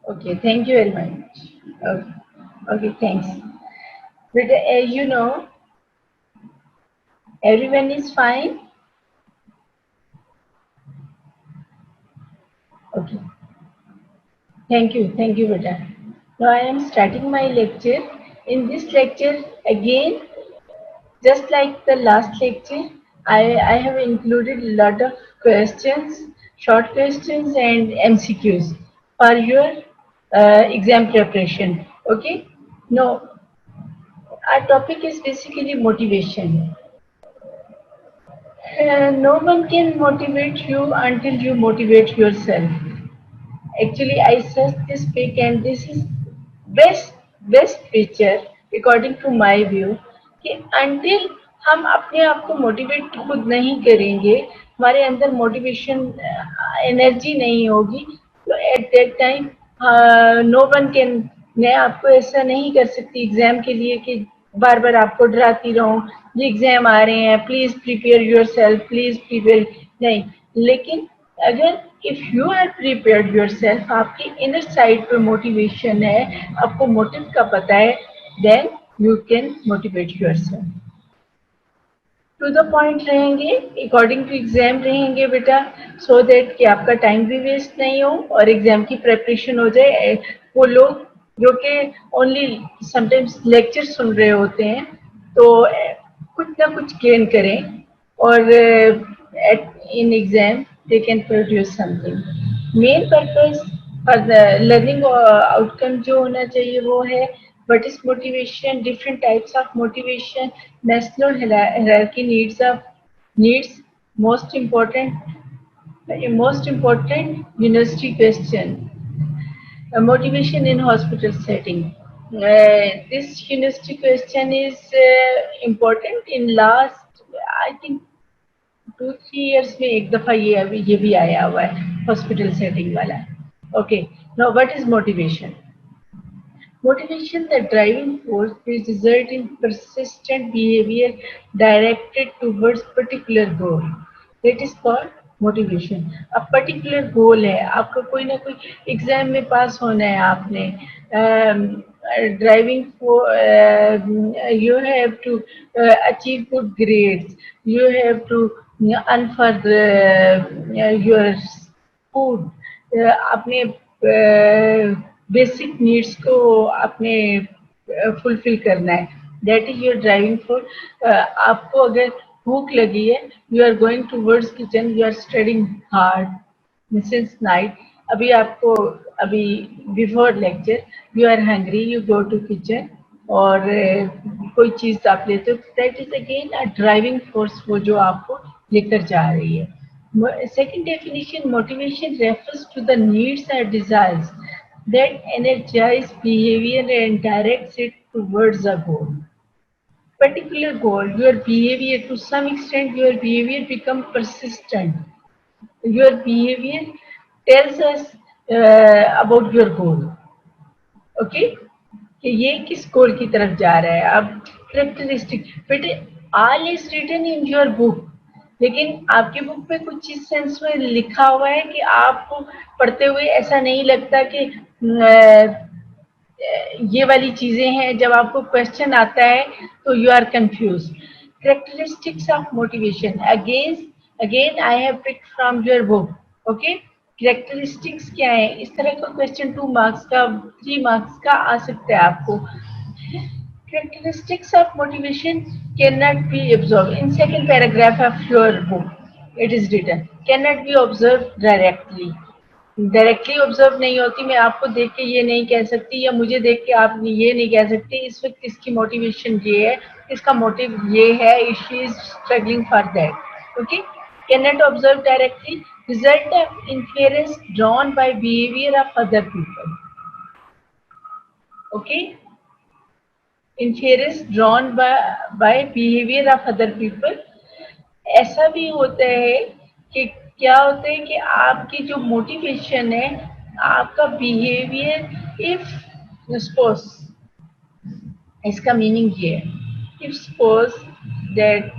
Okay, thank you very much. Okay, okay, thanks. But everyone is fine. Okay, thank you, Beta. Now I am starting my lecture. In this lecture, again, just like the last lecture, I have included a lot of questions, short questions, and MCQs for your exam preparation. Okay. Now, our topic is basically motivation. No one can motivate you until you motivate yourself. Actually, I searched this pic and this is best best picture according to my view कि until हम अपने आप को motivate खुद नहीं करेंगे, हमारे अंदर मोटिवेशन एनर्जी नहीं होगी, तो at that time no one can, मैं आपको ऐसा नहीं कर सकती एग्जाम के लिए कि बार बार आपको डराती रहूं, ये एग्जाम आ रहे हैं, please prepare yourself, please prepare, नहीं। लेकिन अगर if you are prepared yourself, आपकी इनर साइड पे मोटिवेशन है, आपको मोटिव का पता है, then you can motivate yourself. To the point रहेंगे, अकॉर्डिंग टू एग्जाम रहेंगे बेटा, सो दैट कि आपका टाइम भी वेस्ट नहीं हो और एग्जाम की प्रेपरेशन हो जाए। वो लोग जो कि ओनली समटाइम्स लेक्चर सुन रहे होते हैं, तो कुछ ना कुछ गेन करें और in exam they can produce something. Main purpose for the learning outcome जो होना चाहिए वो है what is motivation, different types of motivation, Maslow hierarchy needs, most important university question, motivation in hospital setting. This university question is important in last, I think 2-3 years में एक दफा ये भी आया हुआ है हॉस्पिटल सेटिंग वाला। Okay, now what is motivation? Motivation, the driving force which results in persistent behavior directed towards particular goal. That is called motivation. अब particular goal है, आपका कोई ना कोई एग्जाम में पास होना है, आपने driving for you have to achieve good grades, you have to earn for your food, अपने बेसिक नीड्स को अपने फुलफिल करना है, that is your driving force. आपको अगर भूख लगी है, you are going towards kitchen, you are studying hard since night, अभी आपको अभी before lecture you are hungry, you go to kitchen और कोई चीज आप लेते हो, that is again a driving force, वो जो आपको लेकर जा रही है। Second definition, motivation refers to the needs or desires that energize behavior and directs it towards a goal. Particular goal, your behavior, to some extent, your behavior become persistent. Your behavior tells us about your goal. Okay? कि ये किस गोल की तरफ जा रहा है। अब characteristic, बेटे all is written in your book, लेकिन आपके बुक में कुछ इस सेंस में लिखा हुआ है कि आपको पढ़ते हुए ऐसा नहीं लगता कि ये वाली चीजें हैं, जब आपको क्वेश्चन आता है तो you are confuse. Characteristics of motivation, again I have picked from your book. Okay, characteristics क्या है? इस तरह का क्वेश्चन 2 मार्क्स का, 3 मार्क्स का आ सकता है आपको। Characteristics of motivation cannot be observed. In second paragraph of your book, it is written, cannot be observed directly. Directly observe नहीं होती, मैं आपको देख के ये नहीं कह सकती, या मुझे देख के आप ये नहीं कह सकती इस वक्त इसकी मोटिवेशन ये है, इसका मोटिव ये है, she is struggling for that. Okay, can not observe directly, result of inference drawn by behaviour of other people. Okay, inference drawn by behavior of other people। ऐसा भी होता है कि क्या होता है कि आपकी जो मोटिवेशन है, आपका बिहेवियर, इफ सपोज, इसका मीनिंग ये है, if suppose that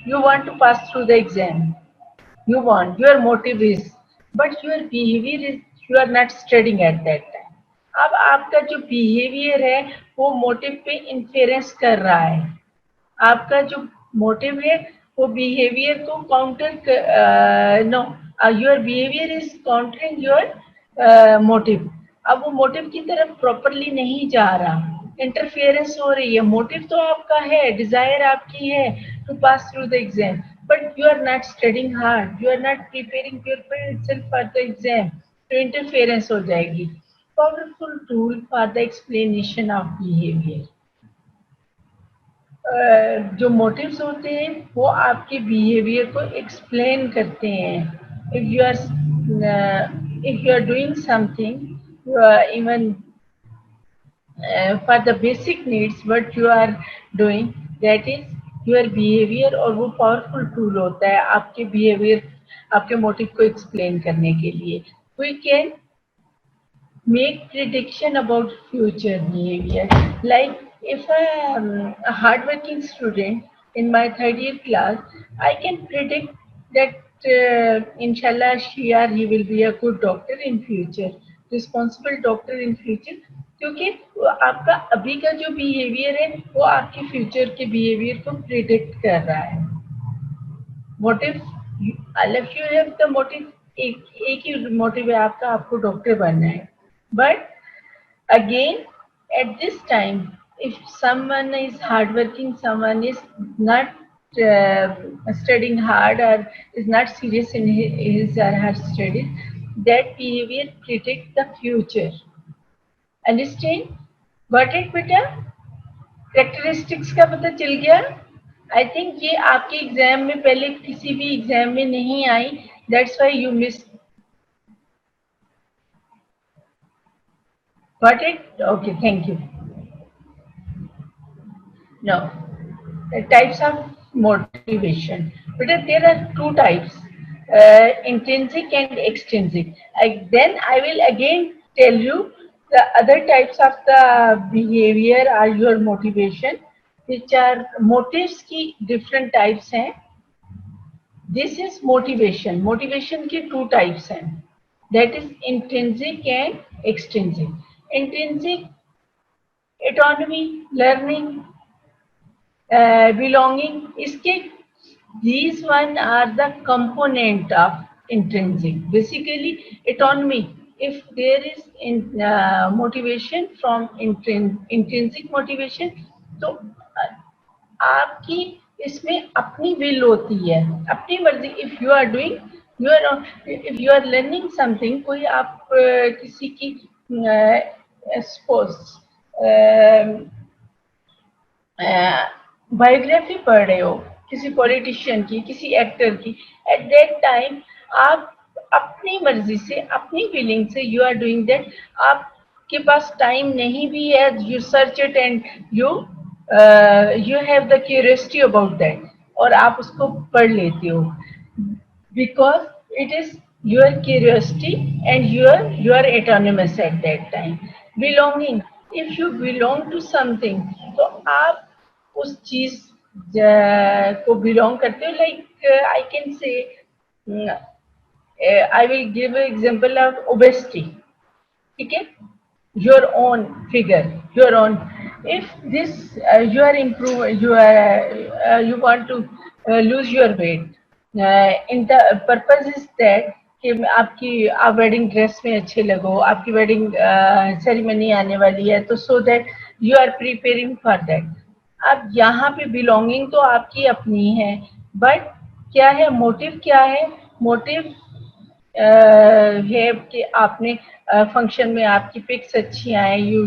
you want to pass through the exam, you want, your motive is but your behaviour is, you are not studying at that time. अब आपका जो behaviour है वो motive पे influence कर रहा है। आपका जो मोटिव है वो बिहेवियर को counter, no, your behaviour is countering your motive. अब वो मोटिव की तरफ प्रॉपरली नहीं जा रहा, इंटरफेरेंस हो रही है। मोटिव तो आपका है, डिजायर आपकी है to pass through the exam, but you are not studying hard, you are not preparing your for the exam, तो इंटरफेरेंस हो जाएगी। Powerful tool for the explanation of behaviour. जो मोटिव्स होते हैं वो आपके बिहेवियर को एक्सप्लेन करते हैं। If you are doing something, you are even for the basic needs what you are doing, that is your behaviour. और वो पावरफुल टूल होता है आपके बिहेवियर, आपके मोटिव को एक्सप्लेन करने के लिए। We can make prediction about future behavior. Like if I am a hardworking student in my third year class, I can predict that inshallah she or he will be a good doctor in future, responsible doctor in future. क्योंकि आपका अभी का जो behaviour है वो आपके future के behaviour को प्रिडिक्ट कर रहा है। Motive, if you have the motive, एक ही मोटिव है आपका, आपको डॉक्टर बनना है। But again, at this time, if someone is hardworking, someone is not uh, studying hard or is not serious in his or her studies, that behavior predicts the future. Understand? Got it, बेटा? Characteristics का पता चल गया? I think ये आपके exam में पहले किसी भी एग्जाम में नहीं आई, that's why you miss. Got it? Okay, thank you. Now, the types of motivation. But there are two types, intrinsic and extrinsic. Then I will again tell you the other types of the behavior or your motivation, which are motives की different types हैं। This is motivation. Motivation की two types हैं. That is intrinsic and extrinsic. Intrinsic, autonomy, learning, belonging. इसके, these one are the component of intrinsic. Basically, autonomy. If there is motivation from intrinsic motivation, तो आपकी इसमें अपनी will होती है, अपनी मर्जी। If you are doing, you are, if you are learning something, कोई आप किसी की सपोज बायोग्राफी पढ़ रहे हो किसी पॉलिटिशियन की, किसी एक्टर की, एट दैट टाइम आप अपनी मर्जी से, अपनी फीलिंग से यू आर डूइंग दैट। आपके पास टाइम नहीं भी है, you search it and you have the curiosity about that, और आप उसको पढ़ लेते हो because it is your curiosity and you are autonomous at that time. Belonging, if you belong to something, तो आप उस चीज को बिलोंग करते हो। Like I can say, I will give example of obesity. ठीक है, your own figure, your own, if this you are improve, you want to lose your weight, in the purpose is that कि आपकी, आप wedding dress में अच्छे लगो, आपकी wedding ceremony आने वाली है, तो so that you are preparing for that. अब यहाँ पे बिलोंगिंग तो आपकी अपनी है, बट क्या है मोटिव, क्या है मोटिव है कि आपने फंक्शन में आपकी पिक्स अच्छी आए, you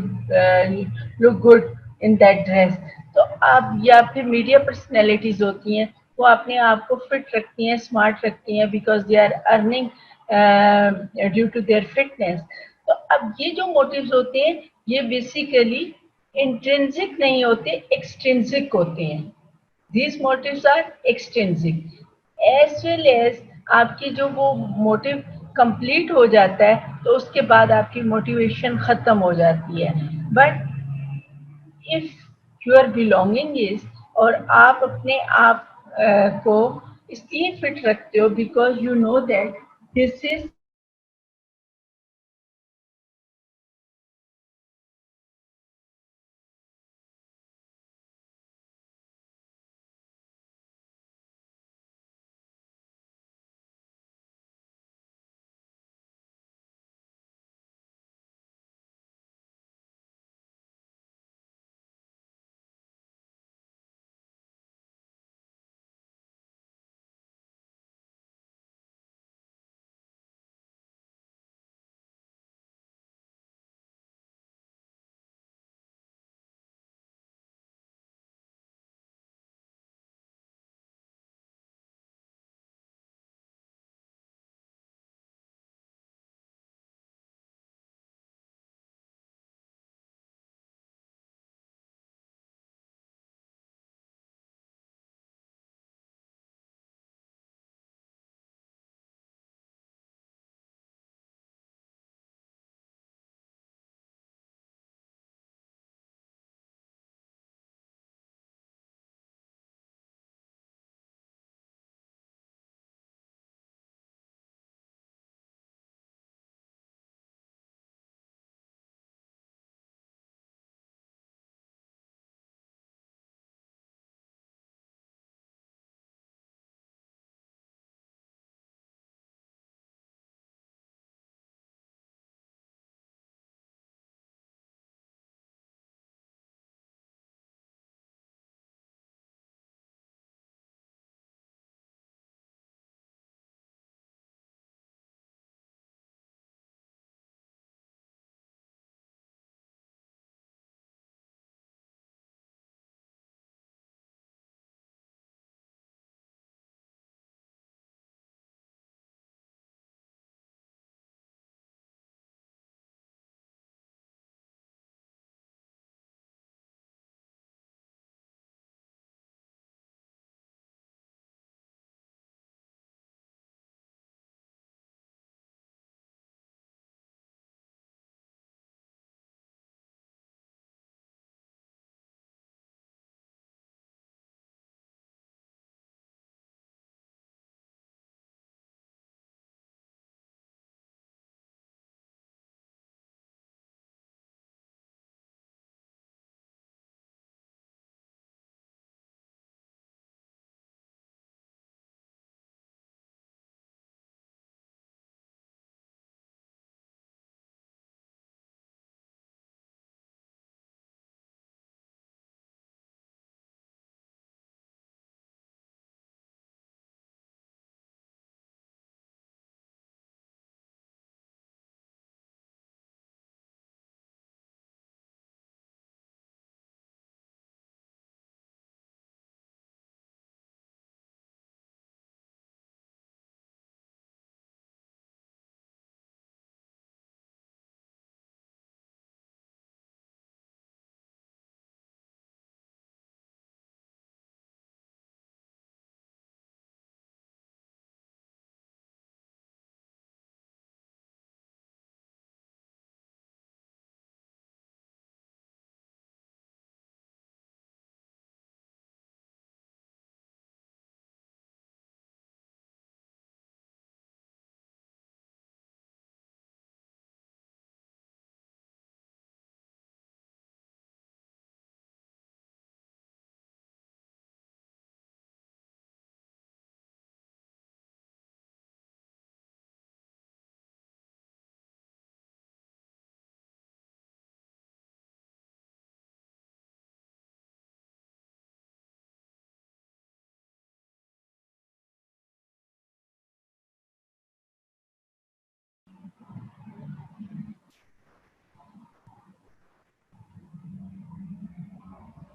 look good in that dress. तो आप, या फिर मीडिया पर्सनैलिटीज होती हैं, वो अपने आप को फिट रखती हैं, स्मार्ट रखती हैं, because they are earning due to their fitness. तो अब ये जो मोटिव्स होते हैं ये बेसिकली इंट्रिंसिक नहीं होते, एक्सट्रिंसिक होते हैं। These motives are extrinsic, as well as आपकी जो वो मोटिव कंप्लीट हो जाता है तो उसके बाद आपकी मोटिवेशन खत्म हो जाती है। But if your belonging is, और आप अपने आप को इसलिए फिट रखते हो because you know that this is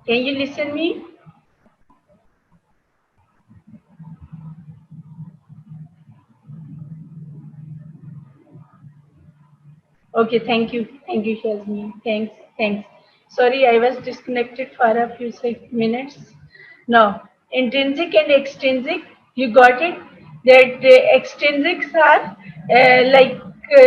Can you listen me? Okay, thank you, Shazmi. Thanks. Sorry, I was disconnected for a few minutes. Now, intrinsic and extrinsic, you got it? That extrinsics are like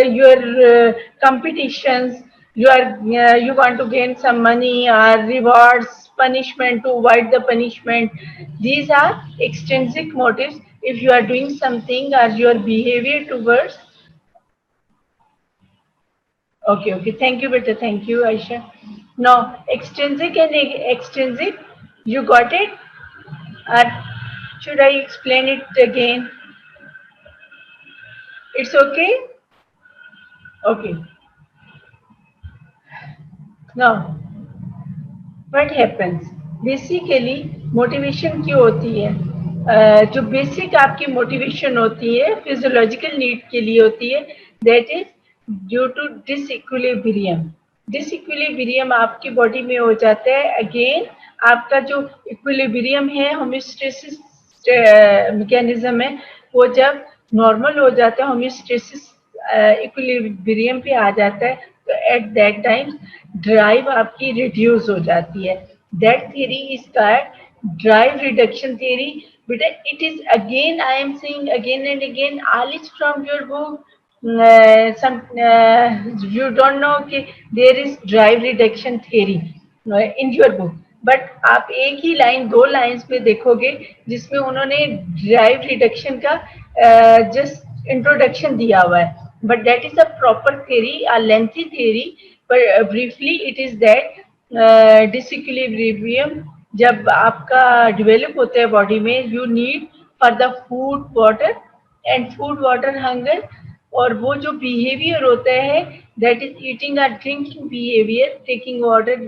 your competitions. You want to gain some money or rewards, punishment to avoid the punishment. These are extrinsic motives. If you are doing something or your behavior towards. Okay. Thank you, beta. Thank you, Aisha. Now, extrinsic and extrinsic, you got it? Or should I explain it again? It's okay? Okay. Now, what happens? Basically motivation क्यों होती है? जो basic आपकी motivation होती है physiological need के लिए होती है, that is due to disequilibrium. Disequilibrium आपकी बॉडी में हो जाता है. अगेन आपका जो इक्विलिब्रियम है, होमियोस्टेसिस मैकेनिज्म है, वो जब नॉर्मल हो जाता है, होमियोस्टेसिस इक्विलिब्रियम पे आ जाता है, तो एट दैट टाइम ड्राइव आपकी रिड्यूस हो जाती है. That theory is called drive reduction theory. बेटा, it is again, I am saying again and again, all is from your book. some you don't know कि there is drive reduction theory in your book, but आप एक ही line, दो lines में देखोगे जिसमें उन्होंने drive reduction का just introduction दिया हुआ है. But that is a proper theory, a lengthy theory. पर briefly it is that disequilibrium जब आपका डेवलप होता है बॉडी में, you need for the food water and food water hunger. और वो जो बिहेवियर होता है, दैट इज ईटिंग और ड्रिंकिंग बिहेवियर, टेकिंग वाटर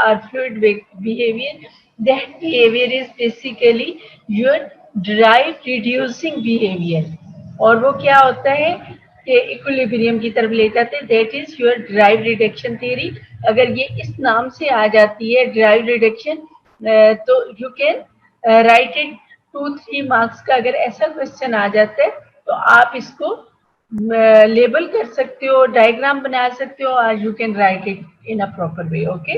और fluid behaviour, that behaviour is basically your drive reducing behaviour. और वो क्या होता है कि इक्विलिब्रियम की तरफ ले जाते हैं. That is your drive reduction theory. अगर ये इस नाम से आ जाती है ड्राइव रिडक्शन, तो you can write it. 2-3 marks का अगर ऐसा क्वेश्चन आ जाता है, तो आप इसको लेबल कर सकते हो, डायग्राम बना सकते हो, और you can write it in a proper way. Okay.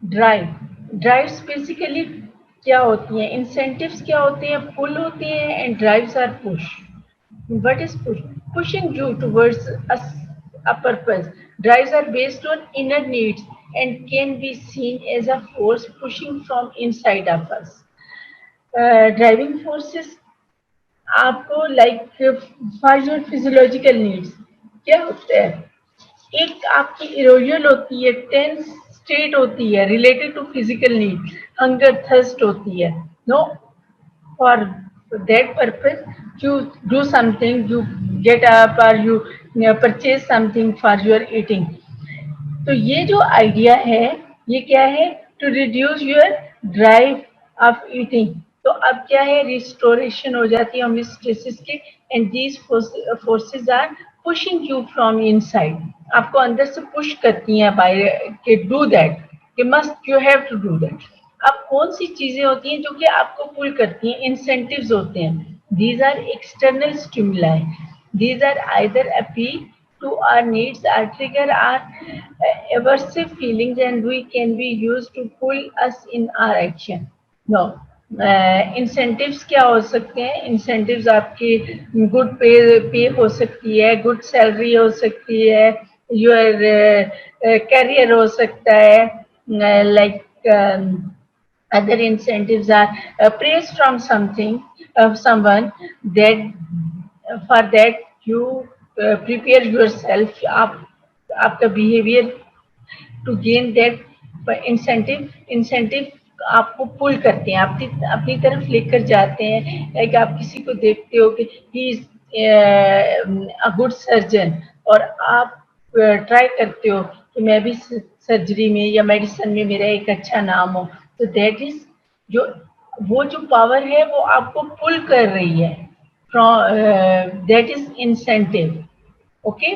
Drive drives basically क्या होती हैं? इंसेंटिव्स क्या होती हैं? पुल होती हैं. And drives are push. What is push? Pushing you towards a purpose. Drives are based on inner needs and can be seen as a force pushing from inside of us. Driving forces आपको like for your physiological needs क्या होता है? एक आपकी erosion होती है, tense state होती है related to physical need, hunger thirst होती है. No, for that purpose you do something, you get up or you purchase something for your eating. तो ये जो आइडिया है, ये क्या है? To reduce your drive of eating. तो अब क्या है? रिस्टोरेशन हो जाती है होमियोस्टेसिस की. And these forces are pushing you from inside. आपको अंदर से पुश करती हैं बाय के डू दैट, कि must you have to do that. अब कौन सी चीजें होती हैं जो कि आपको पुल करती हैं? इंसेंटिव्स होते हैं. These are external stimuli. These are either appeal to our needs or trigger our aversive feelings, and we can be used to pull us in our action. No. Incentives क्या हो सकते हैं? इंसेंटिव्स आपकी good पे हो सकती है, good salary हो सकती है, योर करियर हो सकता है, like other incentives are praise from someone, that for that you prepare yourself. आप आपका behaviour to gain that incentive आपको पुल करते हैं, अपनी तरफ लेकर जाते हैं. लाइक आप किसी को देखते हो कि he is a good surgeon, और आप ट्राई करते हो कि मैं भी सर्जरी में या मेडिसिन में मेरा एक अच्छा नाम हो. तो दैट इज जो वो जो पावर है, वो आपको पुल कर रही है from that is incentive. Okay.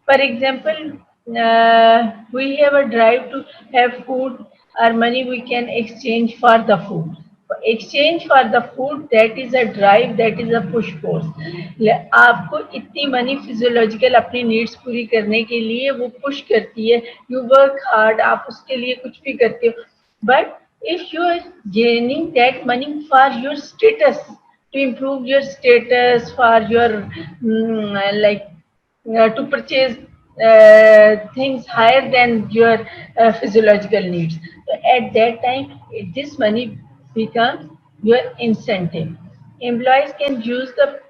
For example, we have a drive to have food, our money we can exchange for the food. Exchange for the food, that is a drive, that is a push force. आपको इतनी money physiological अपनी needs पूरी करने के लिए वो push करती है. यू वर्क हार्ड, आप उसके लिए कुछ भी करते हो, but if you are gaining that money for your status, to improve your status, for your like to purchase things higher than your physiological needs. So at that time, this money becomes your incentive. Employees can use the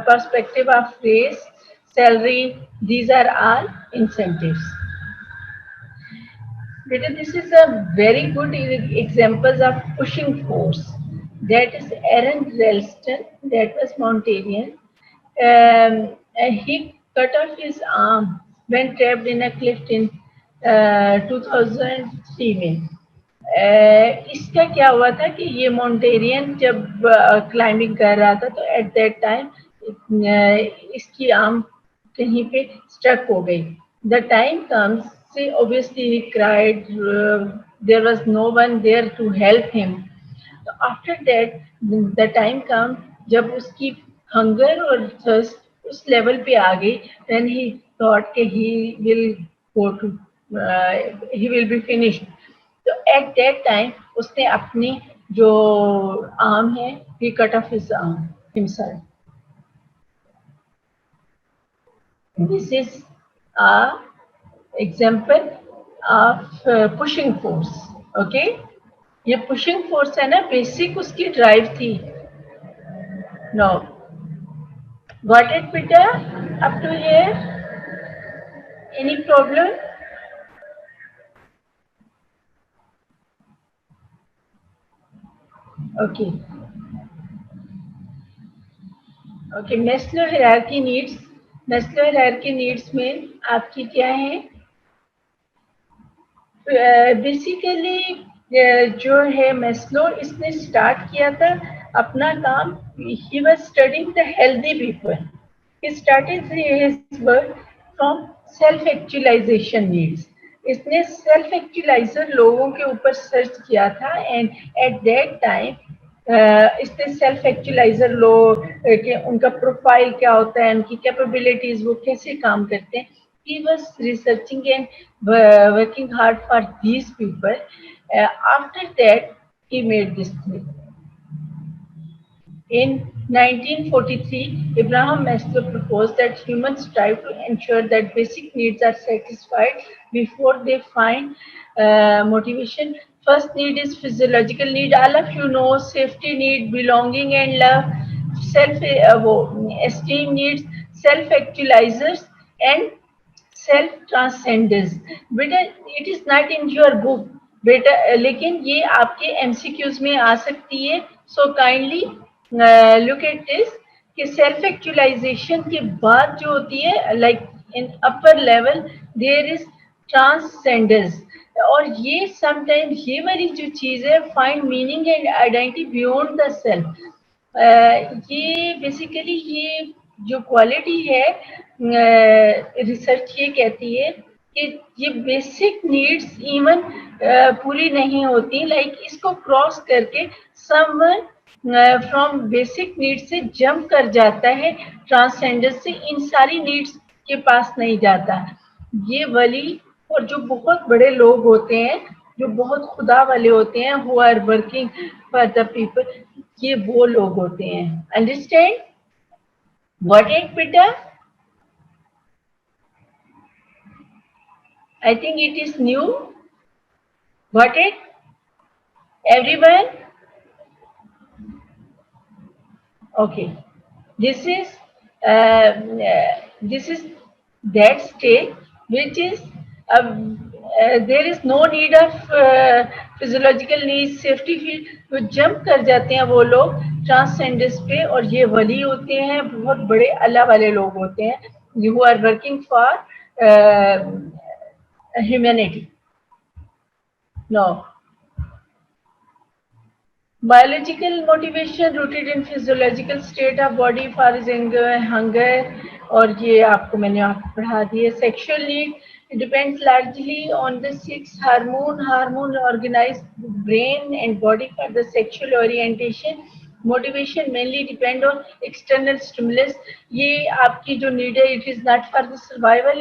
perspective of raise, salary. These are all incentives. Because this is a very good examples of pushing force. That is Aaron Ralston, that was Mountaineer. He cut off his arm when trapped in a cliff in 2003 में. इसका क्या हुआ था कि ये मोन्टेरियन जब climbing कर रहा था तो एट दैट टाइम इसकी आर्म कहीं पे स्ट्रक हो गई. The time comes, see obviously he cried, there was no one there to help him. So after that the time come जब उसकी हंगर और थर्स्ट उस लेवल पे आ गई, then he thought कि he will go to he will be finished. तो at that time उसने अपनी जो आर्म है, he cut off his arm himself. This is a example of pushing force. Okay, ये पुशिंग फोर्स है ना, basic उसकी ड्राइव थी. नो गॉट इट बेटा up to here? Any problem? Okay okay. Maslow hierarchy needs. Maslow hierarchy needs में आपकी क्या है? बेसिकली जो है मैस्लो, इसने स्टार्ट किया था अपना काम. He was studying the healthy people. He started his work from self actualization needs. इसने सेल्फ एक्चुअलाइजर लोगों के ऊपर सर्च किया था, एंड एट दैट टाइम इसने सेल्फ एक्चुअलाइजर लोग के उनका प्रोफाइल क्या होता है, उनकी कैपेबिलिटीज, वो कैसे काम करते हैं. He was researching and working hard for these people. After that, he made this thing. In 1943, Abraham Maslow proposed that humans strive to ensure that basic needs are satisfied before they find motivation. First need is physiological need. All of you know, safety need, belonging and love, self-esteem needs, self-actualizers, and self transcendence. बेटा it is not in your book बेटा, लेकिन ये आपके MCQs में आ सकती है. So kindly look at this कि सेल्फ एक्चुअलाइजेशन के बाद जो होती है, like in upper level there is transcendence. और ये समटाइम्स ये वाली जो चीज है, find meaning and identity beyond the self. ये बेसिकली ये जो क्वालिटी है, रिसर्च ये कहती है कि ये बेसिक नीड्स इवन पूरी नहीं होती. लाइक इसको क्रॉस करके समवन फ्रॉम बेसिक नीड्स से जंप कर जाता है ट्रांससेंडेंस से, इन सारी नीड्स के पास नहीं जाता. ये वली और जो बहुत बड़े लोग होते हैं, जो बहुत खुदा वाले होते हैं, who are working for the people, ये वो लोग होते हैं. अंडरस्टैंड? व्हाट इट बेटा? I think it is new. Got it? Everyone? Okay. This is that state which is there is no need of physiological needs, safety feel. तो jump कर जाते हैं वो लोग ट्रांससेंडेंस पे, और ये वली होते हैं, बहुत बड़े अल्लाह वाले लोग होते हैं, who are working for humanity. No. Biological motivation rooted in physiological state of body for hunger, और ये आपको मैंने आपको पढ़ा दिए. Sexual need depends largely on the six hormone organize brain and body for the sexual orientation. Motivation mainly depend on external stimulus. ये आपकी जो need है, it is not for the survival.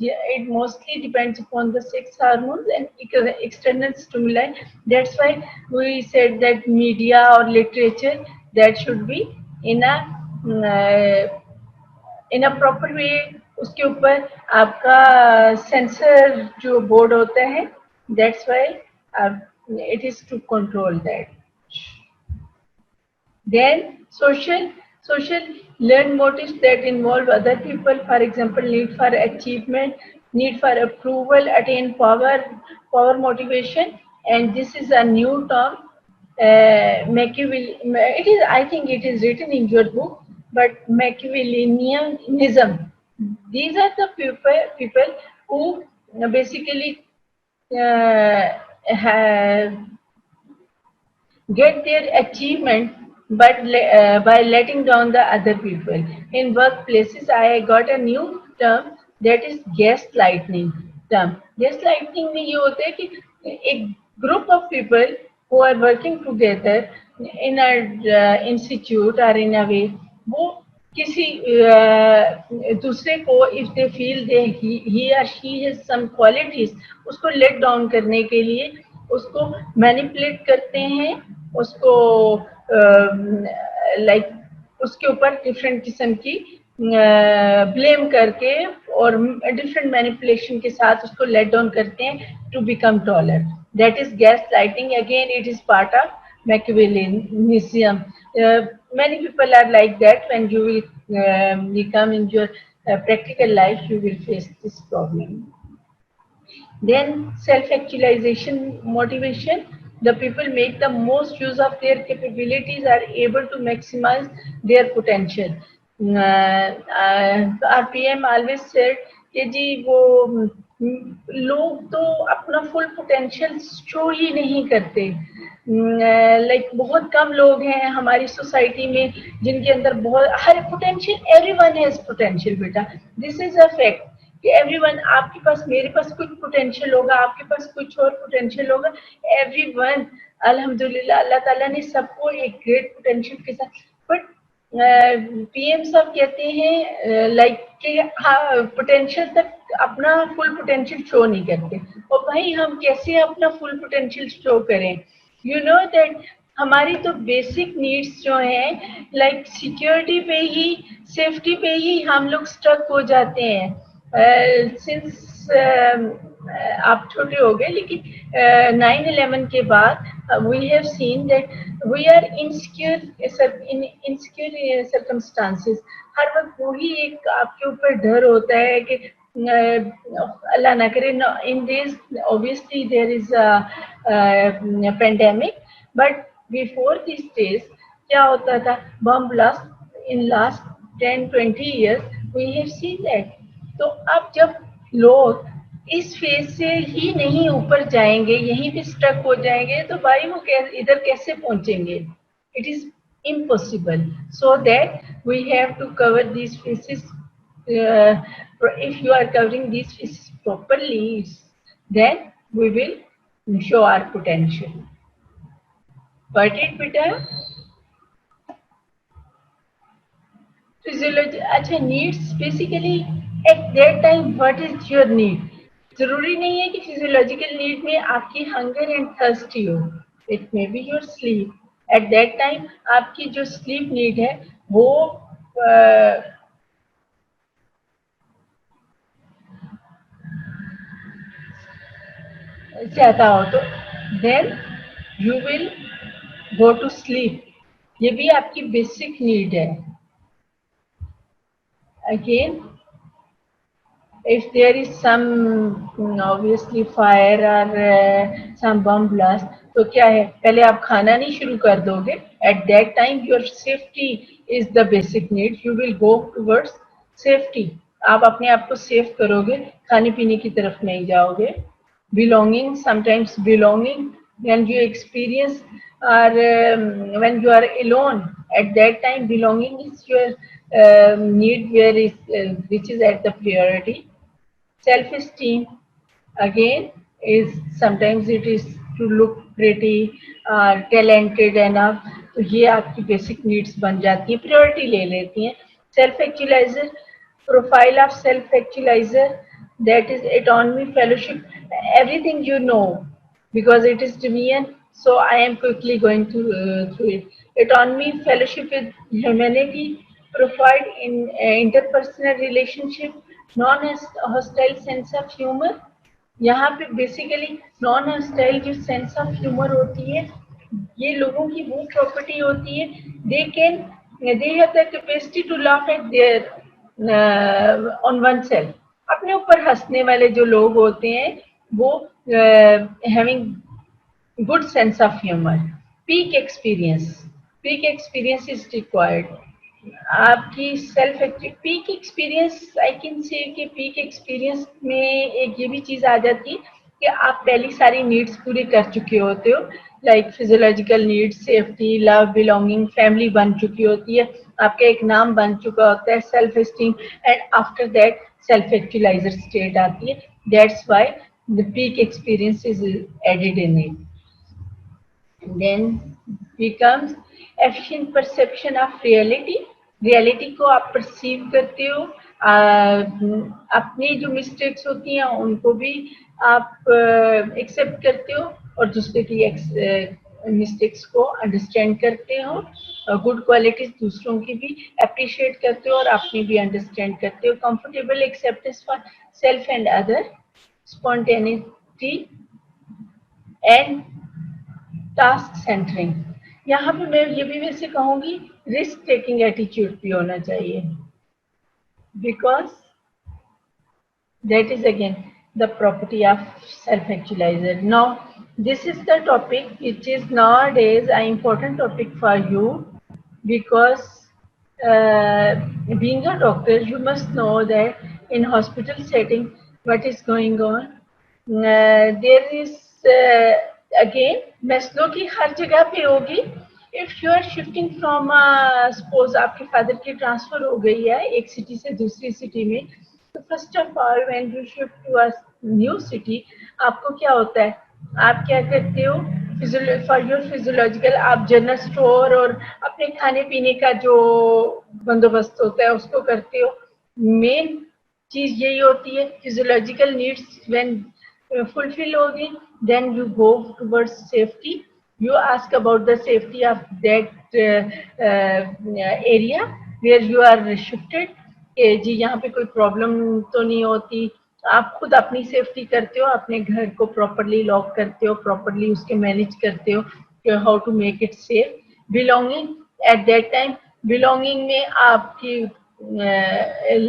It mostly depends upon the sex hormones and external stimuli. That's why we said that media or literature that should be in a in a proper way, उसके ऊपर आपका censor जो board होता है, that's why it is to control that. Then social learn motives that involve other people, for example, need for achievement, need for approval, attain power motivation, and this is a new term. Machiavelli, it is, I think it is written in your book, but Machiavellianism. These are the people who basically have get their achievement but by letting down the other people. In workplaces, I got a new term, that is gaslighting term. Gaslighting में ये होता है कि एक group of people who are working together in a institute or in a way, वो किसी दूसरे को if they feel they he or she has some qualities, उसको let down करने के लिए उसको मैनिपुलेट करते हैं, उसको लाइक उसके ऊपर डिफरेंट किस्म की ब्लेम करके और डिफरेंट मैनिपुलेशन के साथ उसको लेट डाउन करते हैं to become taller. That is gas lighting. Again it is part of Machiavellianism. Many people are like that. When you will become in your practical life, you will face this problem. Then self-actualization motivation. The people make the most use of their capabilities, are able to maximize their potential. Our PM always said कि जी वो लोग तो अपना full potential show ही नहीं करते. Like बहुत कम लोग हैं हमारी सोसाइटी में जिनके अंदर बहुत हर पोटेंशियल. एवरीवन हैज पोटेंशियल बेटा. दिस इज अ फैक्ट कि एवरीवन, आपके पास मेरे पास कुछ पोटेंशियल होगा, आपके पास कुछ और पोटेंशियल होगा. एवरीवन, अल्हम्दुलिल्लाह, अल्लाह ताला ने सबको एक ग्रेट पोटेंशियल के साथ. बट पीएम साहब कहते हैं लाइक कि हाँ पोटेंशियल तक अपना फुल पोटेंशियल शो नहीं करते. और भाई हम कैसे अपना फुल पोटेंशियल शो करें? यू नो दैट हमारी तो बेसिक नीड्स जो हैं लाइक सिक्योरिटी पे ही, सेफ्टी पे ही हम लोग स्टक हो जाते हैं. सिंस आप छोटे हो गए, लेकिन 9/11 के बाद we have seen that we are insecure in insecure circumstances. हर वक्त वही एक आपके ऊपर डर होता है कि अल्लाह ना करे. In days obviously there is a pandemic, but before this days क्या होता था? Bomb blast in last 10-20 years we have seen that. तो अब जब लोग इस फेज से ही नहीं ऊपर जाएंगे, यहीं पे स्टक हो जाएंगे, तो भाई वो इधर कैसे पहुंचेंगे? It is impossible. So that we have to cover these phases. If you are covering these phases properly, then we will show our potential. Got it, beta? Physiology. अच्छा, needs basically at that time what is your need? जरूरी नहीं है कि physiological need में आपकी hunger and thirst ही हो. It may be your sleep. At that time आपकी जो स्लीप नीड है वो चाहता हो तो then you will go to sleep. ये भी आपकी बेसिक नीड है. Again if there is some obviously fire or some bomb blast, तो क्या है, पहले आप खाना नहीं शुरू कर दोगे. At that time your safety is the basic need. You will go towards safety. आप अपने आप को सेफ करोगे, खाने पीने की तरफ नहीं जाओगे. Belonging, sometimes belonging when you experience or when you are alone, at that time belonging is your need where is which is at the priority. Self esteem again is sometimes it is to look pretty, talented enough. तो ये आपकी basic needs बन जाती है, priority ले लेती हैं. Self actualizer, profile of self actualizer, that is autonomy, fellowship, everything you know, because it is Demean, so I am quickly going through it. Autonomy, fellowship with humanity, profile in interpersonal relationship, non-hostile sense of humor. यहाँ पे basically non hostile जो sense of humour होती है, ये लोगों की वो property होती है. They can they have the capacity to laugh at their own one self. अपने ऊपर हंसने वाले जो लोग होते हैं वो having good sense of humor. Peak experience, peak experience is required. आपकी self peak experience, I can say कि पीक एक्सपीरियंस में एक ये भी चीज आ जाती है कि आप पहली सारी नीड्स पूरी कर चुके होते हो, like physiological needs, safety, love, belonging, family बन चुकी होती है, आपका एक नाम बन चुका होता है, self esteem, and after that self actualizer state आती है. That's why the peak experience is added in it. Then becomes efficient perception of reality. Reality को आप परसीव करते हो, अपनी जो मिस्टेक्स होती हैं उनको भी आप एक्सेप्ट करते हो और दूसरे की मिस्टेक्स को अंडरस्टैंड करते हो. गुड क्वालिटीज दूसरों की भी अप्रिशिएट करते हो और अपनी भी अंडरस्टैंड करते हो. Comfortable acceptance for self and other, spontaneity and task centering. यहाँ पे मैं ये भी वैसे कहूंगी रिस्क टेकिंग एटीट्यूड भी होना चाहिए, because that is again the property of self actualizer. Now this is the topic which is nowadays an important topic for you, because being a doctor you must know that in hospital setting what is going on. There is again Maslow की हर जगह पे होगी. If you are shifting from, suppose आपके father की transfer हो गई है एक सिटी से दूसरी सिटी में, तो first of all when you shift to a new city, आपको क्या होता है, आप क्या करते हो, फॉर योर फिजियोलॉजिकल, आप जनरल स्टोर और अपने खाने पीने का जो बंदोबस्त होता है उसको करते हो. मेन चीज यही होती है, फिजियोलॉजिकल नीड्स व्हेन fulfill होगी, then you go towards safety. You ask about the safety of that area where you are shifted. जी यहाँ पे कोई प्रॉब्लम तो नहीं होती. आप खुद अपनी सेफ्टी करते हो, अपने घर को प्रॉपरली लॉक करते हो, प्रॉपरली उसके मैनेज करते हो, how to make it safe. Belonging, at that time belonging में आपकी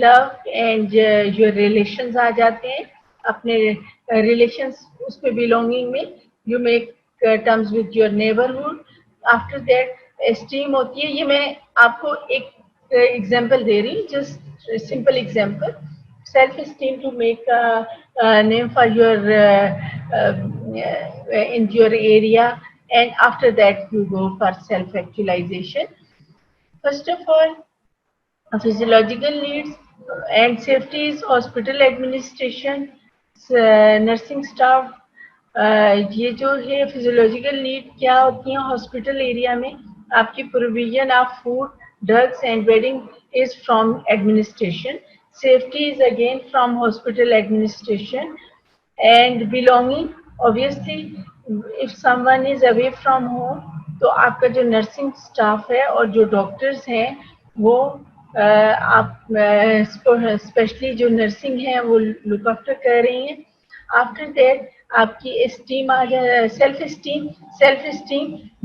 लव एंड योर रिलेशंस आ जाते हैं. अपने रिलेशंस उसमें बिलोंगिंग में you make terms with your neighbourhood. After that esteem होती है. ये मैं आपको एक एग्जांपल दे रही हूँ, just simple example. Self esteem to make name for your in your area, and after that you go for self actualization. First of all physiological needs and safety is hospital administration, nursing staff. ये जो है physiological need क्या होती है hospital area में, आपकी provision of food, drugs and bedding is from administration. Safety is again from hospital administration. And belonging, obviously if someone is away from home, तो आपका जो नर्सिंग स्टाफ है और जो डॉक्टर्स हैं वो आप स्पेशली जो नर्सिंग है वो लुक आफ्टर कर रही हैं. आफ्टर दैट आपकी एस्टीम आ जाए, self esteem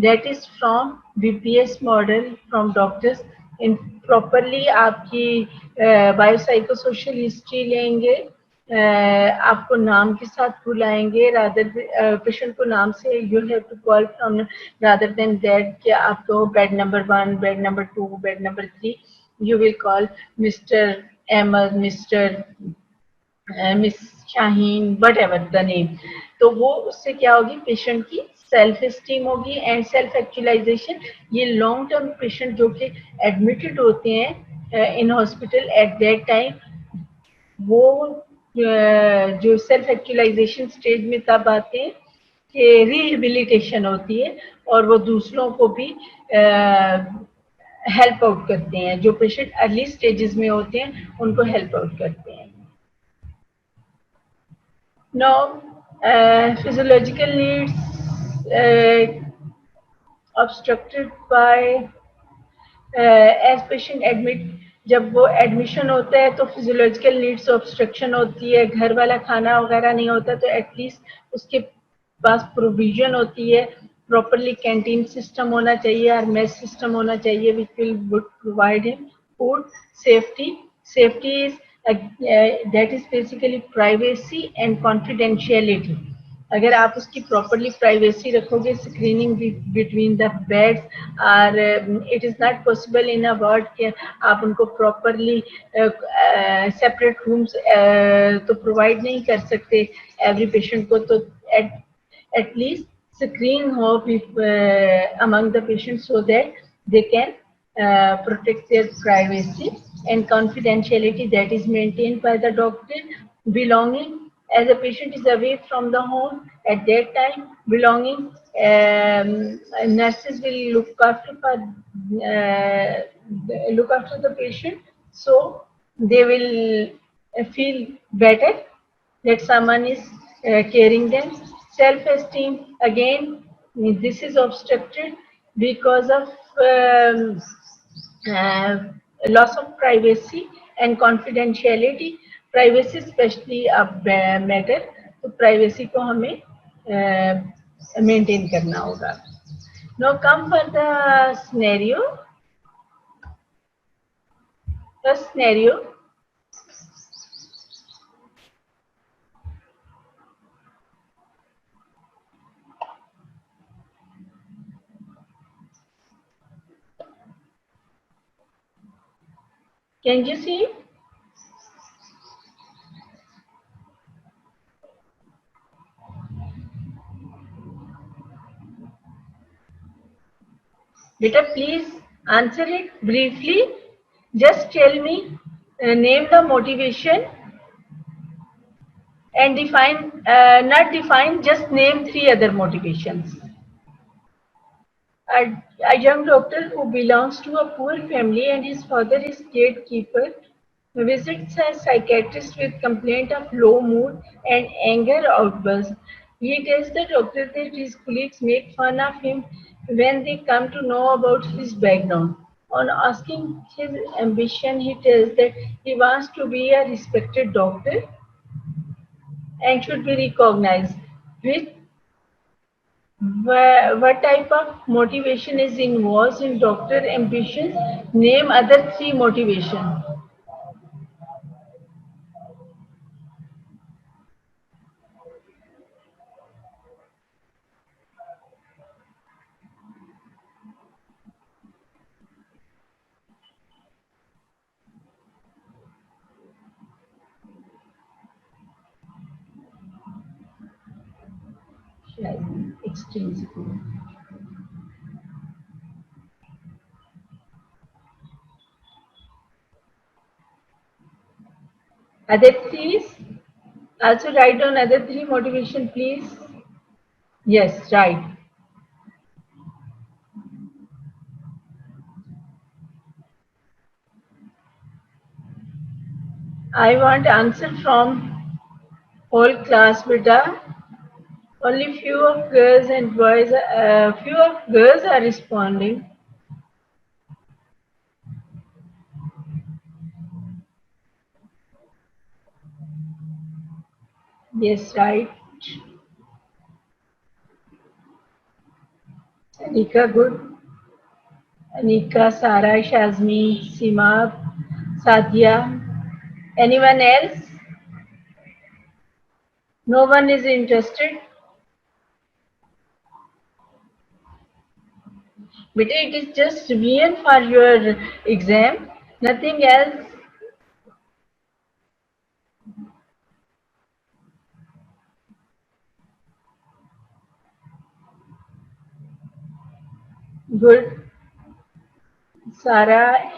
that is from BPS model, from doctors. In properly आपकी बायोसाइकोसोशल हिस्ट्री लेंगे, आपको नाम के साथ बुलाएंगे, रादर पेशेंट को नाम से you have to call from, rather than that कि आपको bed number 1, bed number 2, bed number 3, you will call Mr. Ahmed, Mr. Miss Shaheen, whatever the name. तो वो उससे क्या होगी, पेशेंट की सेल्फ एस्टीम होगी एंड सेल्फ एक्चुअलाइजेशन. ये लॉन्ग टर्म पेशेंट जो कि एडमिटेड होते हैं in hospital eight that time, वो जो सेल्फ एक्चुअलाइजेशन स्टेज में तब आते हैं कि रिहेबिलिटेशन होती है और वो दूसरों को भी हेल्प आउट करते हैं। जो पेशेंट अर्ली स्टेजेस में होते हैं उनको हेल्प आउट करते हैं। Now, physiological needs obstructed by as patient admit, जब वो एडमिशन होता है तो फिजियोलॉजिकल नीड्स ऑब्स्ट्रक्शन होती है, घर वाला खाना वगैरह नहीं होता तो एटलीस्ट उसके पास प्रोविजन होती है, प्रॉपरली कैंटीन सिस्टम होना चाहिए और मेस सिस्टम होना चाहिए which will would provide him food safety. Safety is that is basically privacy and confidentiality. अगर आप उसकी प्रॉपरली प्राइवेसी रखोगे, स्क्रीनिंग बिटवीन द बेड्स और it is not possible in a ward कि आप उनको प्रॉपरली सेपरेट रूम्स तो provide नहीं कर सकते एवरी पेशेंट को, तो at least screen hope if, among the patients so that they can protect their privacy and confidentiality that is maintained by the doctor. Belonging, as a patient is away from the home at that time, belonging, nurses will look after the patient, so they will feel better that someone is caring them. Self-esteem, again, this is obstructed because of uh, loss of privacy and confidentiality. Privacy especially अब matter, तो privacy को हमें maintain करना होगा. Now come for the scenario. First scenario. Can you see? Beta, please answer it briefly. Just tell me, name the motivation and define, not define, just name 3 other motivations. A young doctor who belongs to a poor family and his father is gatekeeper visits a psychiatrist with complaint of low mood and anger outbursts. He tells the doctor that his colleagues make fun of him when they come to know about his background. On asking his ambition, he tells that he wants to be a respected doctor and should be recognized. Which what type of motivation is involved in doctor ambitions? Name other 3 motivation. Extrinsically. Other 3, also write down other 3 motivation, please. Yes, right. I want answer from whole class, beta. Only few of girls and boys, few of girls are responding. Yes, right. Anika, good. Anika, Sara, Shazmi, Sima, Sadia. Anyone else? No one is interested. But it is just revision for your exam, nothing else. Good. Sara,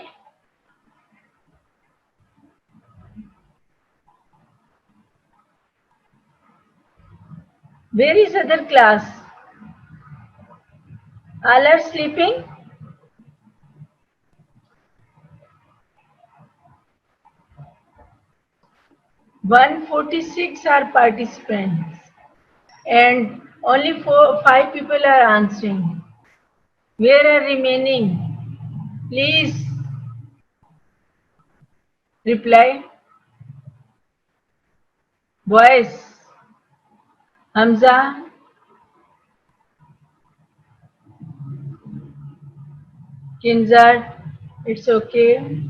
Where is other class? All are sleeping? 146 are participants and only 5 people are answering. Where are remaining? Please reply. Boys, Hamza, Kinzad, it's okay.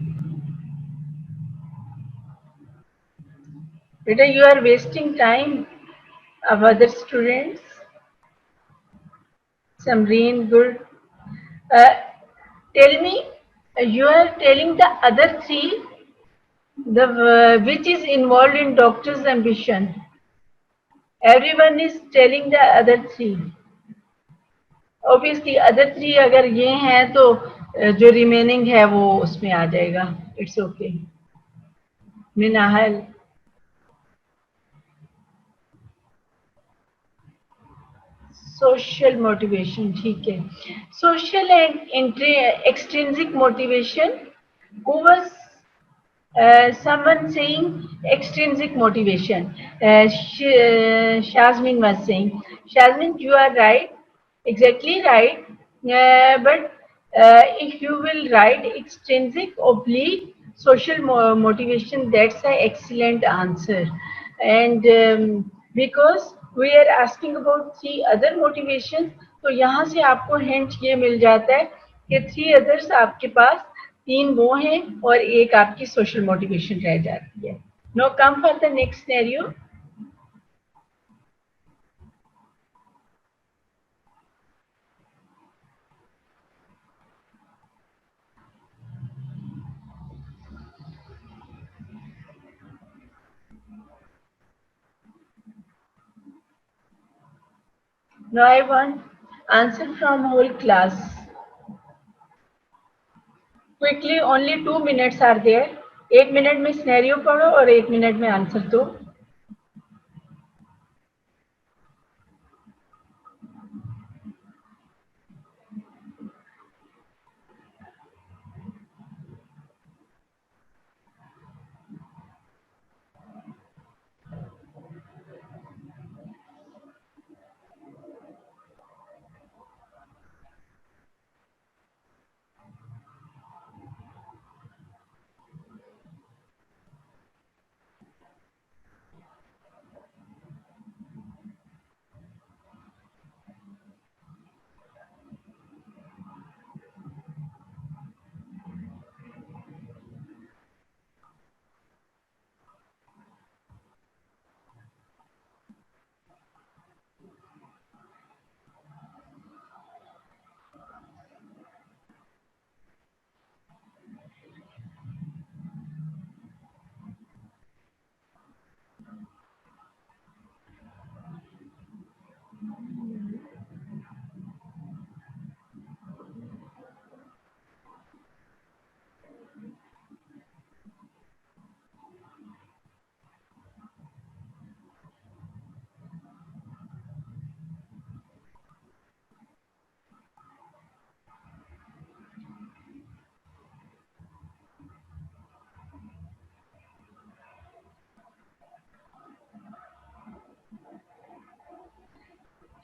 Beta, you are wasting time of other students. Samreen, good. Uh, Tell me, you are telling the other three, the which is involved in doctor's ambition. Everyone is telling the other three. Obviously, other three अगर ये हैं तो जो remaining है वो उसमें आ जाएगा. It's okay. Minahal. Social motivation, ठीक है. Social and extrinsic motivation. Who was someone saying extrinsic motivation? Shazmin was saying. Shazmin, you are right, exactly right. But if you will write extrinsic oblique social motivation, that's an excellent answer. And because we are asking about 3 other motivations, तो यहाँ से आपको hint ये मिल जाता है कि 3 others आपके पास 3 वो हैं और एक आपकी सोशल मोटिवेशन रह जाती है. Now come for the next scenario. Now I want answer from whole class. Quickly, only 2 minutes are there. 1 minute में सिनेरियो पढ़ो और 1 मिनट में आंसर दो.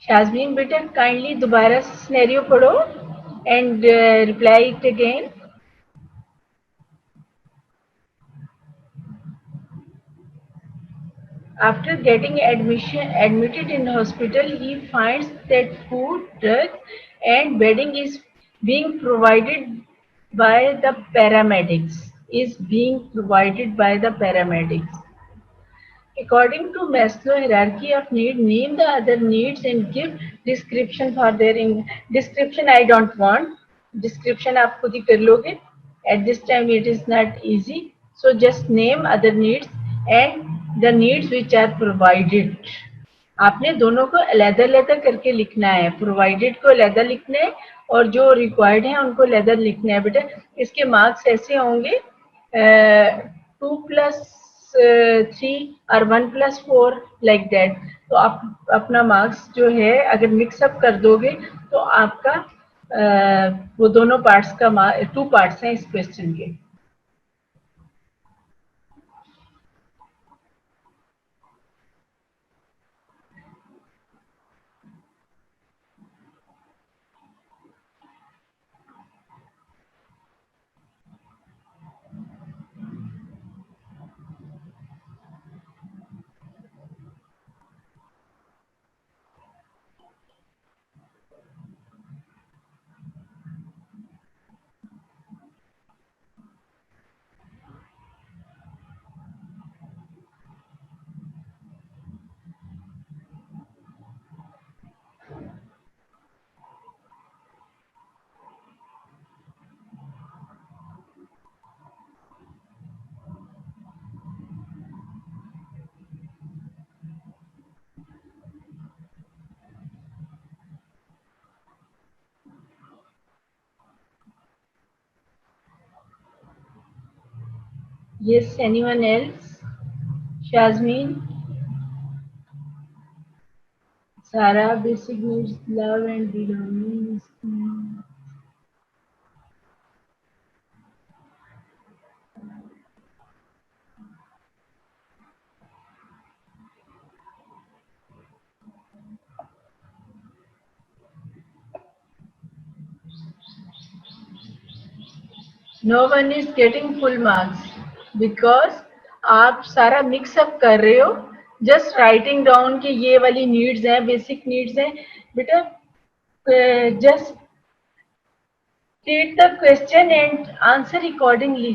शाज़मीन बेटा, काइंडली दोबारा सिनेरियो पढ़ो and reply it again. After getting admitted in hospital, he finds that food, drugs, and bedding is being provided by the paramedics. Is being provided by the paramedics. According to Maslow hierarchy of need, name the other needs and give description for their description. I don't want description. आप खुद ही कर लोगे. At this time it is not easy. So just name other needs and the needs which are provided. आपने दोनों को अलग-अलग करके लिखना है. Provided को अलग लिखना है और जो required है उनको अलग लिखना है बेटा. इसके मार्क्स ऐसे होंगे 2 plus 3 और 1+4 लाइक दैट। तो आप अपना मार्क्स जो है अगर मिक्सअप कर दोगे तो आपका वो दोनों पार्ट्स का 2 पार्ट्स हैं इस क्वेश्चन के। Yes, anyone else? Shazmin? Sarah, basic needs love and belonging. No one is getting full marks because आप सारा मिक्स अप कर रहे हो। जस्ट राइटिंग डाउन कि ये वाली नीड्स हैं, बेसिक नीड्स हैं। बेटा just read the question and answer accordingly।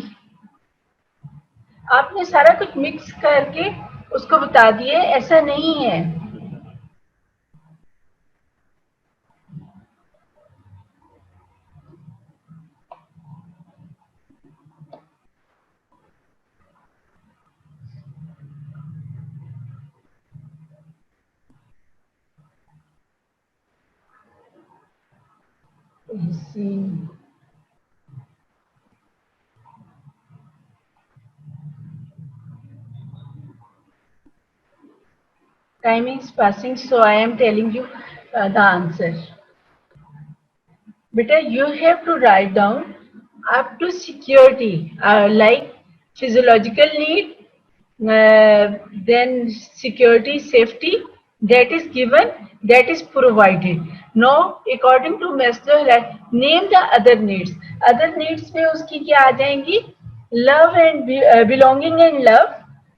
आपने सारा कुछ मिक्स करके उसको बता दिए, ऐसा नहीं है। Time is passing, so I am telling you the answer. Beta, you have to write down up to security, like physiological need, then security, safety, that is given, that is provided. Now, according to Maslow, name the other needs. Other needs में उसकी क्या आ जाएंगी? Love and belonging and love,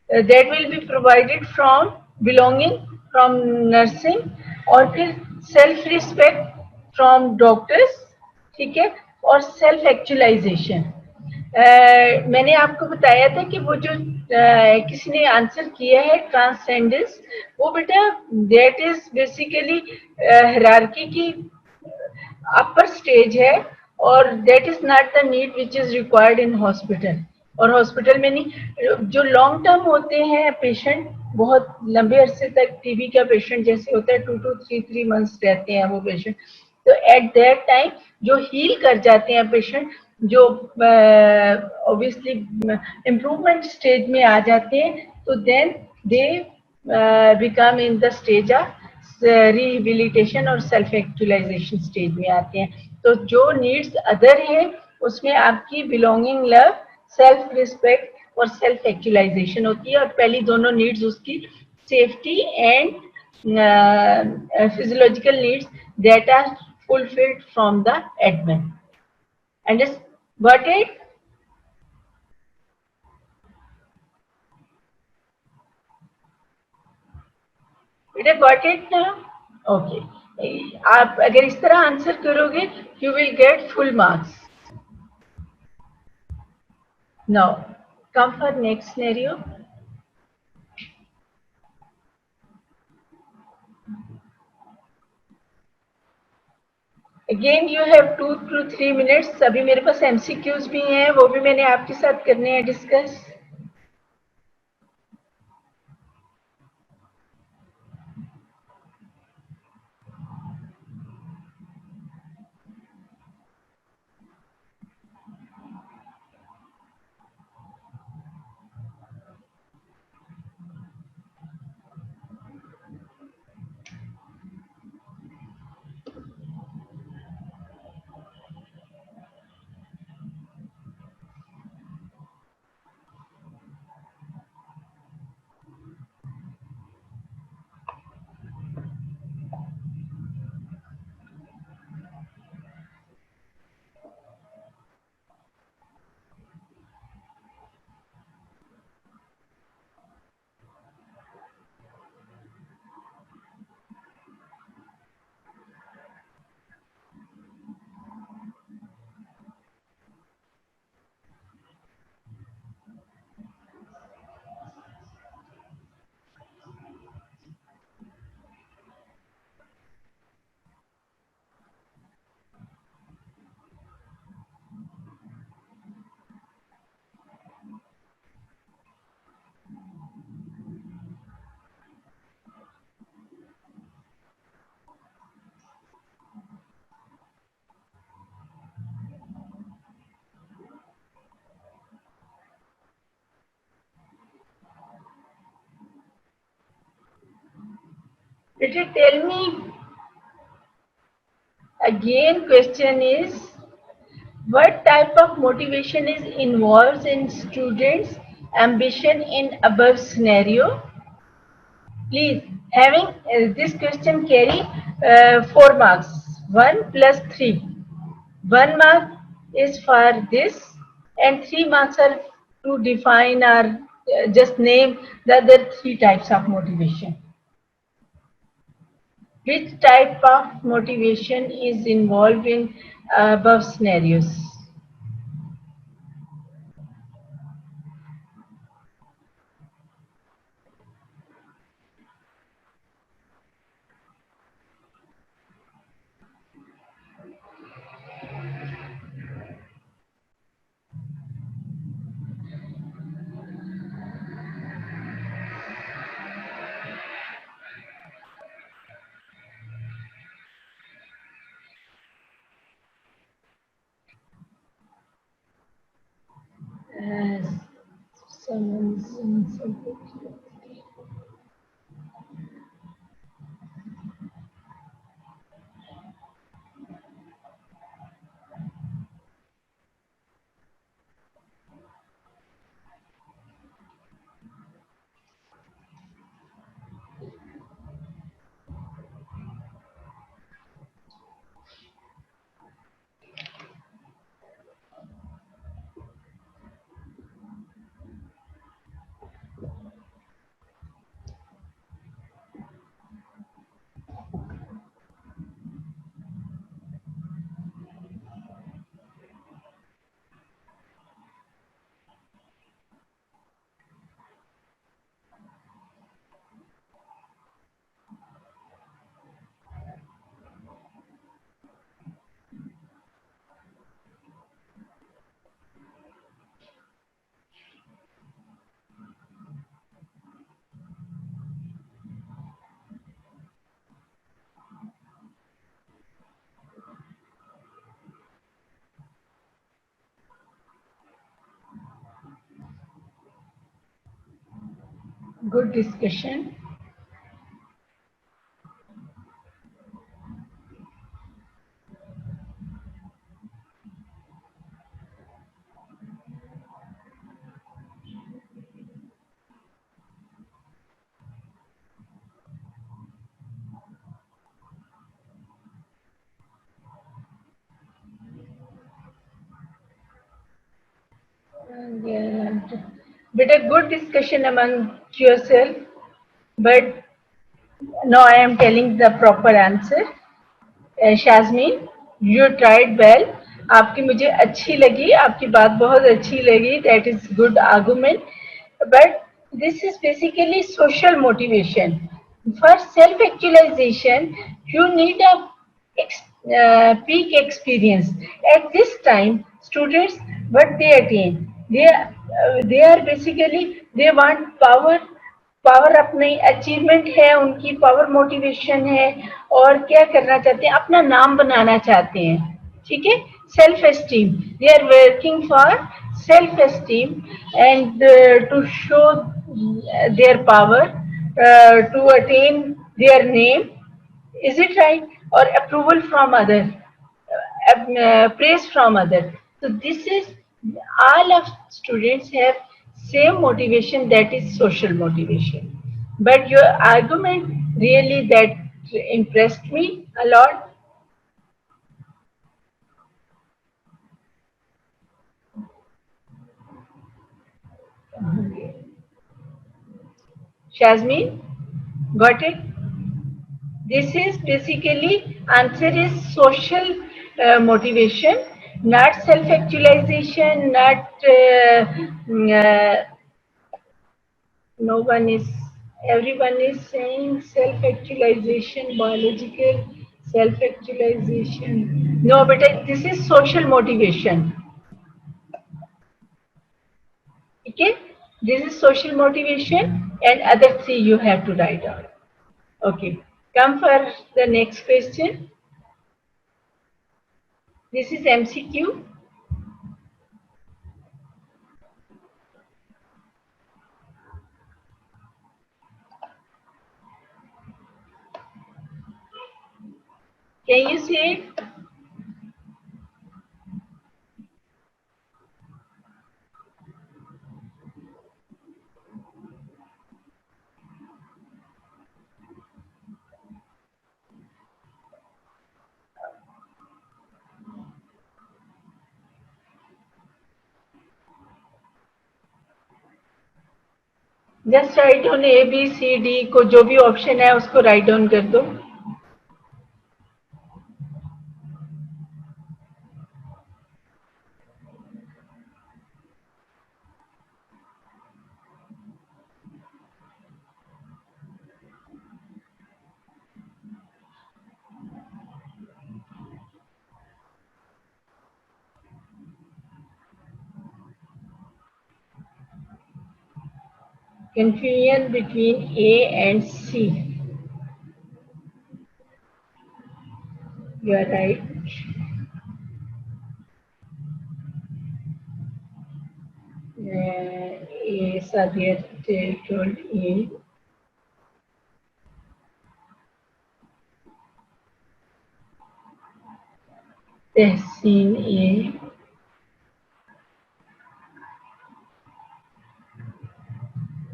that will be provided from belonging, from nursing, और फिर self respect from doctors, ठीक है, और self actualisation. मैंने आपको बताया था कि वो जो किसी ने आंसर किया है ट्रांससेंडेंस, वो बेटा दैट इज बेसिकली हायरार्की की अपर स्टेज है, और that is not the need which is required in hospital. और हॉस्पिटल में नहीं, जो लॉन्ग टर्म होते हैं पेशेंट, बहुत लंबे अरसे तक टीबी का पेशेंट जैसे होता है 2 to 3 months रहते हैं वो पेशेंट, तो एट दैट टाइम जो हील कर जाते हैं पेशेंट, जो ऑब्वियसली इम्प्रूवमेंट स्टेज में आ जाते हैं, तो then they become in the stage of rehabilitation और सेल्फ एक्चुअलाइजेशन स्टेज में आते हैं। तो जो नीड्स अदर है उसमें आपकी बिलोंगिंग, लव, सेल्फ रिस्पेक्ट और सेल्फ एक्चुअलाइजेशन होती है, और पहली दोनों नीड्स उसकी safety and physiological needs that are fulfilled from the admin. And just got it? बेटा got it now? Okay. आप अगर इस तरह आंसर करोगे you will get full marks. Now come for next scenario. Again you have 2 to 3 minutes. अभी मेरे पास MCQs भी हैं, वो भी मैंने आपके साथ करने हैं discuss. Better tell me again. Question is, what type of motivation is involved in students' ambition in above scenario? Please, having this question carry 4 marks, 1 plus 3. 1 mark is for this, and 3 marks are to define or just name the other 3 types of motivation. Which type of motivation is involved in above scenarios? Uh, someone's in something. Good discussion. And, but a good discussion among yourself. But now I am telling the proper answer. शाज़मीन, you tried well. आपकी मुझे अच्छी लगी, आपकी बात बहुत अच्छी लगी. That is good argument. But this is basically social motivation. For self-actualization, you need a peak experience. At this time, students, what they attain, they are basically they want power. Power अपनी achievement है, उनकी power motivation है, और क्या करना चाहते हैं, अपना नाम बनाना चाहते हैं. ठीक है. Self esteem, they are working for self esteem and to show their power, to attain their name. Is it right? Or approval from other, praise from other. So this is, all of students have same motivation, that is social motivation. But your argument really that impressed me a lot. Shazmin, got it? This is basically answer is social motivation, not self-actualization, not no one is, everyone is saying self-actualization, biological self-actualization. No, but this is social motivation. Okay, this is social motivation, and other three you have to write down. Okay, come for the next question. This is MCQ. see? Just write down A B C D को, जो भी option है उसको write down कर दो. Confusion between A and C. You are right. A, Sadia told A. Tehseen A.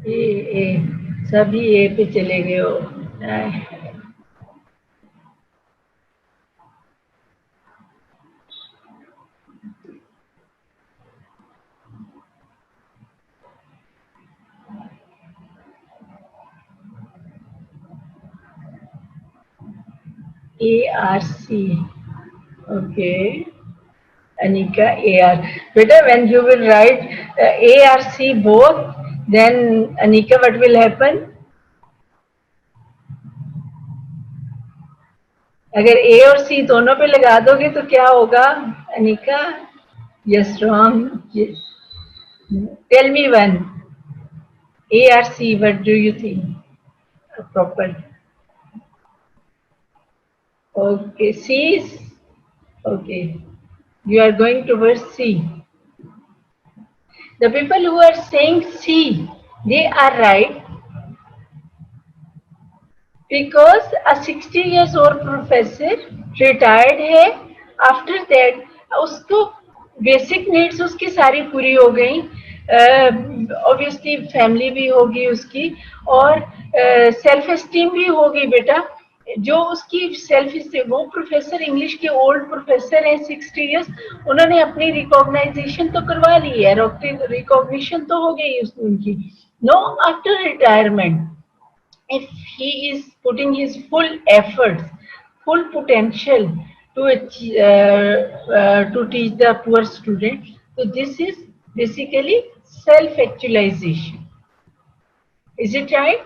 ए सभी ए पे चले गए हो. ARC. Okay. Anika, AR. Better when you will write ARC both, then Anika, what will happen? अगर ए और सी दोनों पे लगा दोगे तो क्या होगा Anika? Yes wrong. Tell me one. A or C, what do you think proper? Okay, C. Okay, you are going towards C. The people who are saying C, they are right, because a 60 years old professor retired है. After that उसको basic needs उसकी सारी पूरी हो गई. Obviously family भी होगी उसकी, और सेल्फ एस्टीम भी होगी बेटा. जो उसकी सेल्फ एस्टीम, वो प्रोफेसर इंग्लिश के ओल्ड प्रोफेसर हैं 60 इयर्स, उन्होंने अपनी रिकॉग्नाइजेशन तो करवा ली है, रिकॉग्निशन तो हो गई उनकी. No, after retirement, if he is putting his full efforts, full potential to to teach the poor student, so this is basically self actualization. Is it right?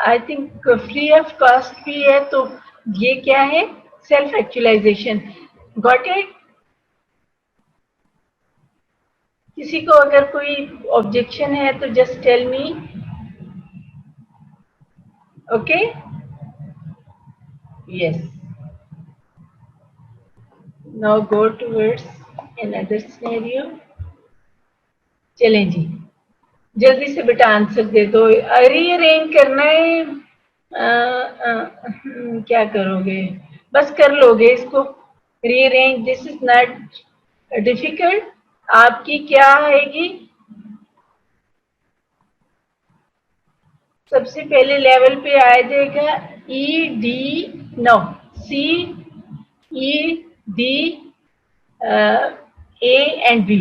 I think free of cost भी है, तो ये क्या है? Self actualization. Got it? किसी को अगर कोई ऑब्जेक्शन है तो just tell me. Okay, yes. Now go towards another scenario. चलें जी, जल्दी से बेटा आंसर दे दो. रीअरेंज करना है. क्या करोगे? बस कर लोगे इसको. Rearrange, this is not difficult. आपकी क्या आएगी? सबसे पहले लेवल पे आ जाएगा E D, no, C E D A and B.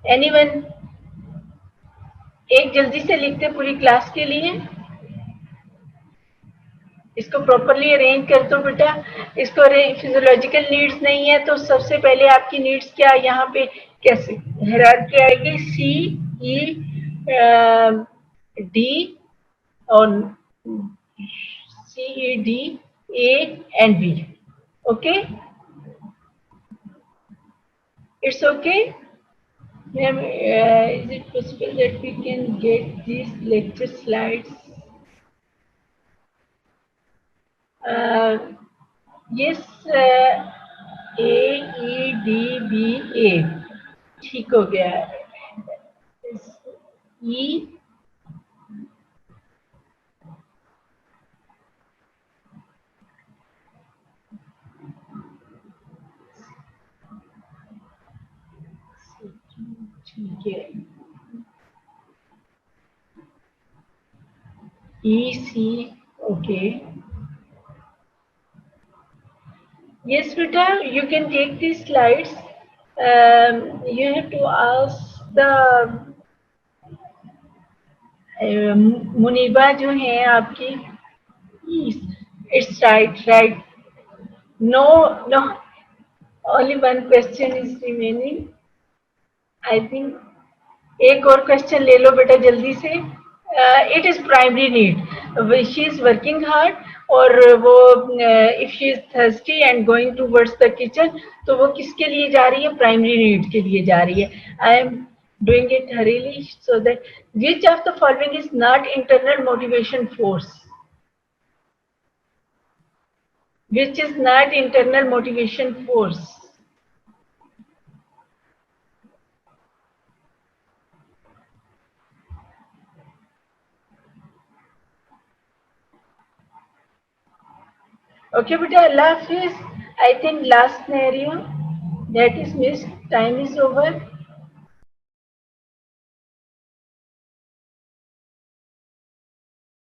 Anyone? एक जल्दी से लिखते पूरी क्लास के लिए. इसको प्रॉपरली अरेंज कर दो बेटा. इसको फिजियोलॉजिकल नीड्स नहीं है, तो सबसे पहले आपकी नीड्स क्या यहाँ पे कैसे हायरार्की आएगी? सी ई डी और C E D A and B. Okay, it's okay. Is it possible that we can get these lecture slides? Yes, AEDBA ठीक हो गया. E ठीक है. EC. Okay. Yes, Vita, you can take these slides. You have to ask the Muniba जो है आपकी. It's right, right. No, no. Only one question is remaining. I think एक और क्वेश्चन ले लो बेटा जल्दी से. It is primary need. She is working hard और वो if she is thirsty and going towards the kitchen तो वो किसके लिए जा रही है? प्राइमरी नीड के लिए जा रही है. आई एम डूइंग इट हरीली so that which of the following is not internal motivation force. Which is not internal motivation force. Okay, beta, Allah Hafiz. I think last scenario that is missed. Time is over.